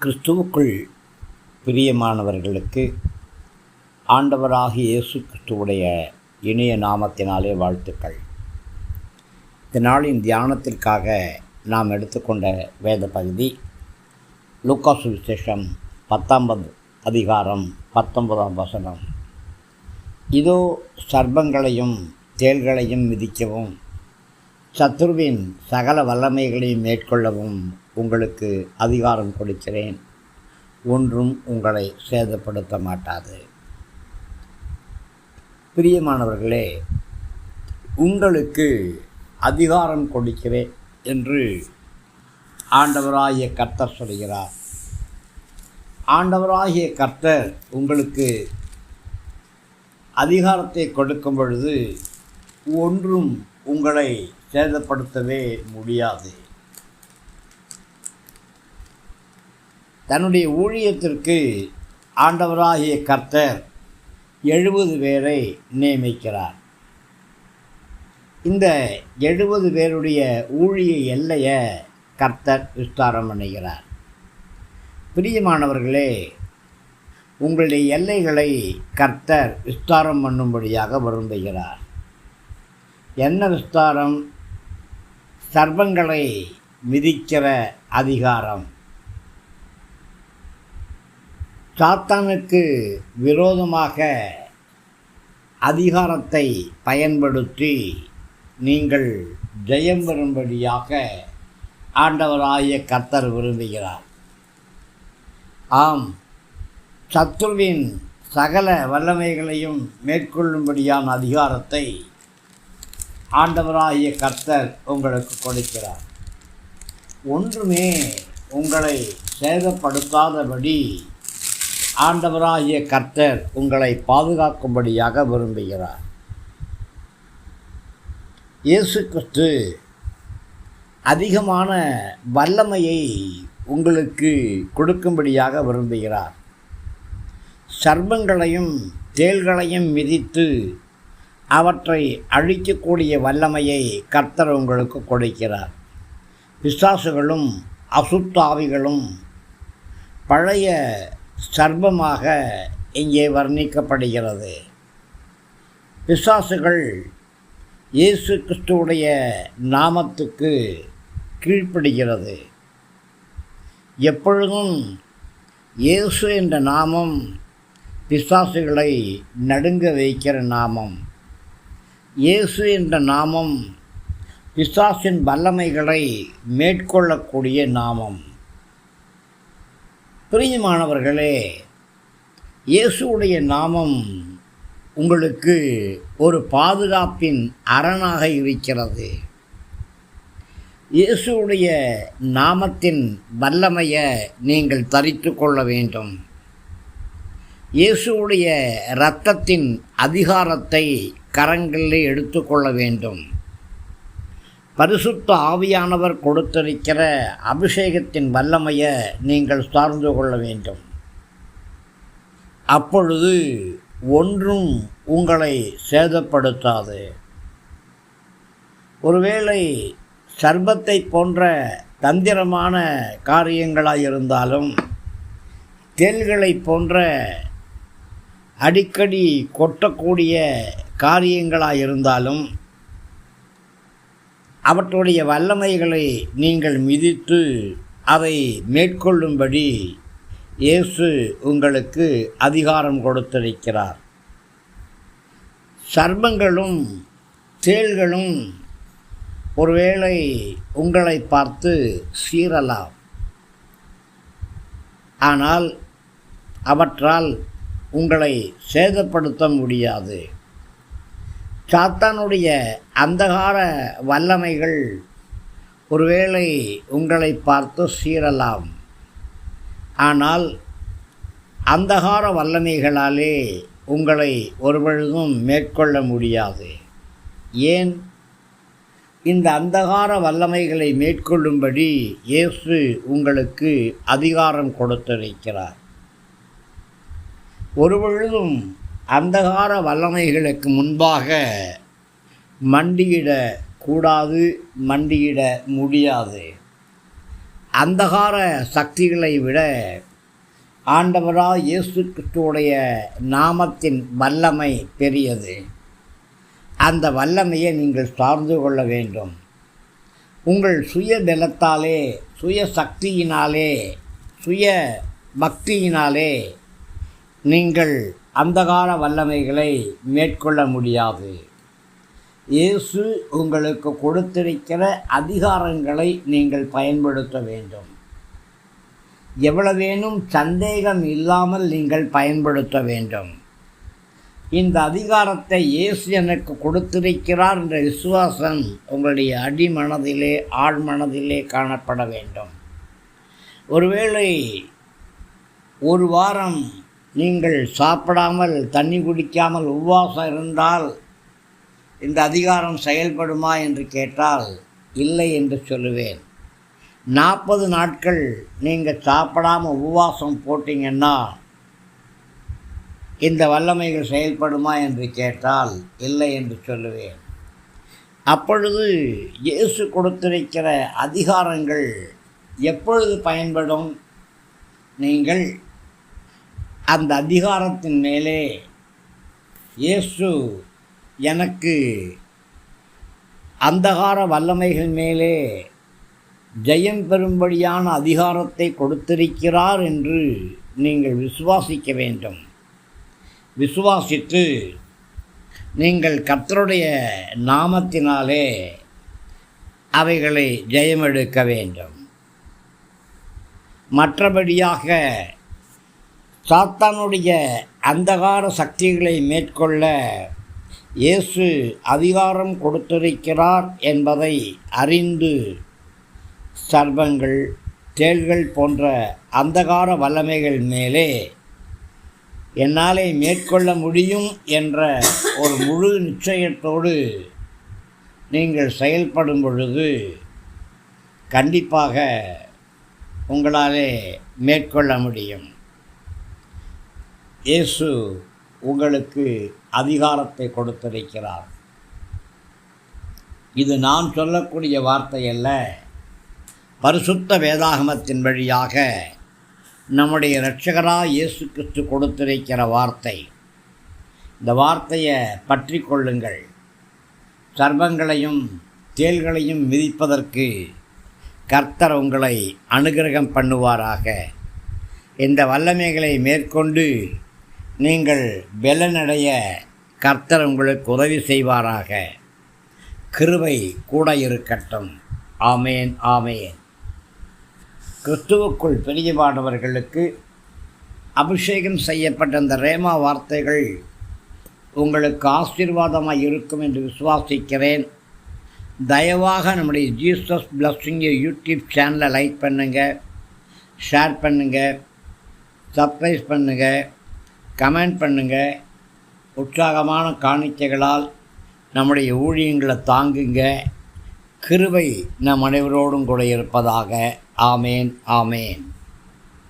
கிறிஸ்துவுக்குள் பிரியமானவர்களுக்கு ஆண்டவராகிய இயேசு கிறிஸ்துவுடைய இனிய நாமத்தினாலே வாழ்த்துக்கள். இந்த நாளின் தியானத்திற்காக நாம் எடுத்துக்கொண்ட வேத பகுதி லூக்கா சுவிசேஷம் 10 அதிகாரம் 19 இதோ சர்ப்பங்களையும் தேள்களையும் மிதிக்கவும் சத்துருவின் சகல வல்லமைகளையும் மேற்கொள்ளவும் உங்களுக்கு அதிகாரம் கொடுக்கிறேன், ஒன்றும் உங்களை சேதப்படுத்த மாட்டாது. பிரியமானவர்களே, உங்களுக்கு அதிகாரம் கொடுக்கிறேன் என்று ஆண்டவராகிய கர்த்தர் சொல்கிறார். ஆண்டவராகிய கர்த்தர் உங்களுக்கு அதிகாரத்தை கொடுக்கும் பொழுது ஒன்றும் உங்களை சேதப்படுத்தவே முடியாது. தன்னுடைய ஊழியத்திற்கு ஆண்டவராகிய கர்த்தர் 70 பேரை நியமிக்கிறார். இந்த 70 பேருடைய ஊழிய எல்லையை கர்த்தர் விஸ்தாரம் பண்ணுகிறார். பிரியமானவர்களே, உங்களுடைய எல்லைகளை கர்த்தர் விஸ்தாரம் பண்ணும்படியாக விரும்புகிறார். என்ன விஸ்தாரம்? சர்ப்பங்களை மிதிக்கிற அதிகாரம். சாத்தானுக்கு விரோதமாக அதிகாரத்தை பயன்படுத்தி நீங்கள் ஜெயம் பெறும்படியாக ஆண்டவராகிய கர்த்தர் விரும்புகிறார். ஆம், சத்துருவின் சகல வல்லமைகளையும் மேற்கொள்ளும்படியான அதிகாரத்தை ஆண்டவராகிய கர்த்தர் உங்களுக்கு கொடுக்கிறார். ஒன்றுமே உங்களை சேதப்படுத்தாதபடி ஆண்டவராகிய கர்த்தர் உங்களை பாதுகாக்கும்படியாக விரும்புகிறார். இயேசு கிறிஸ்து அதிகமான வல்லமையை உங்களுக்கு கொடுக்கும்படியாக விரும்புகிறார். சர்ப்பங்களையும் தேள்களையும் மிதித்து அவற்றை அழிக்கக்கூடிய வல்லமையை கர்த்தர் உங்களுக்கு கொடுக்கிறார். பிசாசுகளும் அசுத்தாவிகளும் பழைய சர்ப்பமாக இங்கே வர்ணிக்கப்படுகிறது. பிசாசுகள் இயேசு கிறிஸ்துவுடைய நாமத்துக்கு கீழ்ப்படுகிறது. எப்பொழுதும் இயேசு என்ற நாமம் பிசாசுகளை நடுங்க வைக்கிற நாமம். இயேசு என்ற நாமம் பிசாசின் வல்லமைகளை மேற்கொள்ளக்கூடிய நாமம். பிரியமானவர்களே, இயேசுவுடைய நாமம் உங்களுக்கு ஒரு பாதுகாப்பின் அரணாக இருக்கிறது. இயேசுவுடைய நாமத்தின் வல்லமையை நீங்கள் தரித்து கொள்ள வேண்டும். இயேசுவுடைய இரத்தத்தின் அதிகாரத்தை கரங்களில் எடுத்துக்கொள்ள வேண்டும். பரிசுத்த ஆவியானவர் கொடுத்திருக்கிற அபிஷேகத்தின் வல்லமையை நீங்கள் சார்ந்து கொள்ள வேண்டும். அப்பொழுது ஒன்றும் உங்களை சேதப்படுத்தாது. ஒருவேளை சர்ப்பத்தை போன்ற தந்திரமான காரியங்களாயிருந்தாலும், தேள்களை போன்ற அடிக்கடி கொட்டக்கூடிய காரியங்களாயிருந்தாலும், அவற்றுடைய வல்லமைகளை நீங்கள் மிதித்து அதை மேற்கொள்ளும்படி இயேசு உங்களுக்கு அதிகாரம் கொடுத்திருக்கிறார். சர்ப்பங்களும் தேள்களும் ஒருவேளை உங்களை பார்த்து சீறலாம். ஆனால் அவற்றால் உங்களை சேதப்படுத்த முடியாது. சாத்தானுடைய அந்தகார வல்லமைகள் ஒருவேளை உங்களை பார்த்து சீறலாம். ஆனால் அந்தகார வல்லமைகளாலே உங்களை ஒருபொழுதும் மேற்கொள்ள முடியாது. ஏன்? இந்த அந்தகார வல்லமைகளை மேற்கொள்ளும்படி இயேசு உங்களுக்கு அதிகாரம் கொடுத்திருக்கிறார். ஒருபொழுதும் அந்தகார வல்லமைகளுக்கு முன்பாக மண்டியிட கூடாது, மண்டியிட முடியாது. அந்தகார சக்திகளை விட ஆண்டவராக இயேசு கிறிஸ்துவுடைய நாமத்தின் வல்லமை பெரியது. அந்த வல்லமையை நீங்கள் சார்ந்து கொள்ள வேண்டும். உங்கள் சுய பலத்தாலே, சுய சக்தியினாலே, சுய பக்தியினாலே நீங்கள் அந்தகார வல்லமைகளை மேற்கொள்ள முடியாது. இயேசு உங்களுக்கு கொடுத்திருக்கிற அதிகாரங்களை நீங்கள் பயன்படுத்த வேண்டும். எவ்வளவேனும் சந்தேகம் இல்லாமல் நீங்கள் பயன்படுத்த வேண்டும். இந்த அதிகாரத்தை இயேசு எனக்கு கொடுத்திருக்கிறார் என்ற விசுவாசம் உங்களுடைய அடிமனதிலே, ஆழ்மனதிலே காணப்பட வேண்டும். ஒருவேளை ஒரு வாரம் நீங்கள் சாப்பிடாமல், தண்ணி குடிக்காமல் உபவாசம் இருந்தால் இந்த அதிகாரம் செயல்படுமா என்று கேட்டால் இல்லை என்று சொல்லுவேன். 40 நாட்கள் நீங்கள் சாப்பிடாமல் உபவாசம் போட்டிங்கன்னா இந்த வல்லமைகள் செயல்படுமா என்று கேட்டால் இல்லை என்று சொல்லுவேன். அப்பொழுது இயேசு கொடுத்திருக்கிற அதிகாரங்கள் எப்பொழுது பயன்படும்? நீங்கள் அந்த அதிகாரத்தின் மேலே இயேசு எனக்கு அந்தகார வல்லமைகள் மேலே ஜெயம் பெறும்படியான அதிகாரத்தை கொடுத்திருக்கிறார் என்று நீங்கள் விசுவாசிக்க வேண்டும். விசுவாசித்து நீங்கள் கர்த்தருடைய நாமத்தினாலே அவைகளை ஜெயமெடுக்க வேண்டும். மற்றபடியாக சாத்தானுடைய அந்தகார சக்திகளை மேற்கொள்ள இயேசு அதிகாரம் கொடுத்திருக்கிறார் என்பதை அறிந்து சர்ப்பங்கள், தேள்கள் போன்ற அந்தகார வல்லமைகள் மேலே என்னாலே மேற்கொள்ள முடியும் என்ற ஒரு முழு நிச்சயத்தோடு நீங்கள் செயல்படும் பொழுது கண்டிப்பாக உங்களாலே மேற்கொள்ள முடியும். இயேசு உங்களுக்கு அதிகாரத்தை கொடுத்திருக்கிறார். இது நான் சொல்லக்கூடிய வார்த்தை அல்ல, பரிசுத்த வேதாகமத்தின் வழியாக நம்முடைய இரட்சகராக இயேசு கிறிஸ்து கொடுத்திருக்கிற வார்த்தை. இந்த வார்த்தையை பற்றி கொள்ளுங்கள். சர்ப்பங்களையும் தேள்களையும் மிதிப்பதற்கு கர்த்தர் உங்களை அனுக்கிரகம் பண்ணுவாராக. இந்த வல்லமைகளை மேற்கொண்டு நீங்கள் பலனடைய கர்த்தர் உங்களுக்கு உதவி செய்வாராக. கிருபை கூட இருக்கட்டும். ஆமேன், ஆமேன். கிறிஸ்துவுக்குள் பிரியமானவர்களுக்கு அபிஷேகம் செய்யப்பட்ட இந்த ரேமா வார்த்தைகள் உங்களுக்கு ஆசீர்வாதமாக இருக்கும் என்று விசுவாசிக்கிறேன். தயவாக நம்முடைய ஜீசஸ் பிளஸ்ஸிங் யூடியூப் சேனலை லைக் பண்ணுங்கள், ஷேர் பண்ணுங்கள், சப்ஸ்கிரைப் பண்ணுங்கள், கமெண்ட் பண்ணுங்கள். உற்சாகமான காணிக்கைகளால் நம்முடைய ஊழியங்களை தாங்குங்க. கிருபை நம் அனைவரோடும் கூட இருப்பதாக. ஆமேன், ஆமேன்.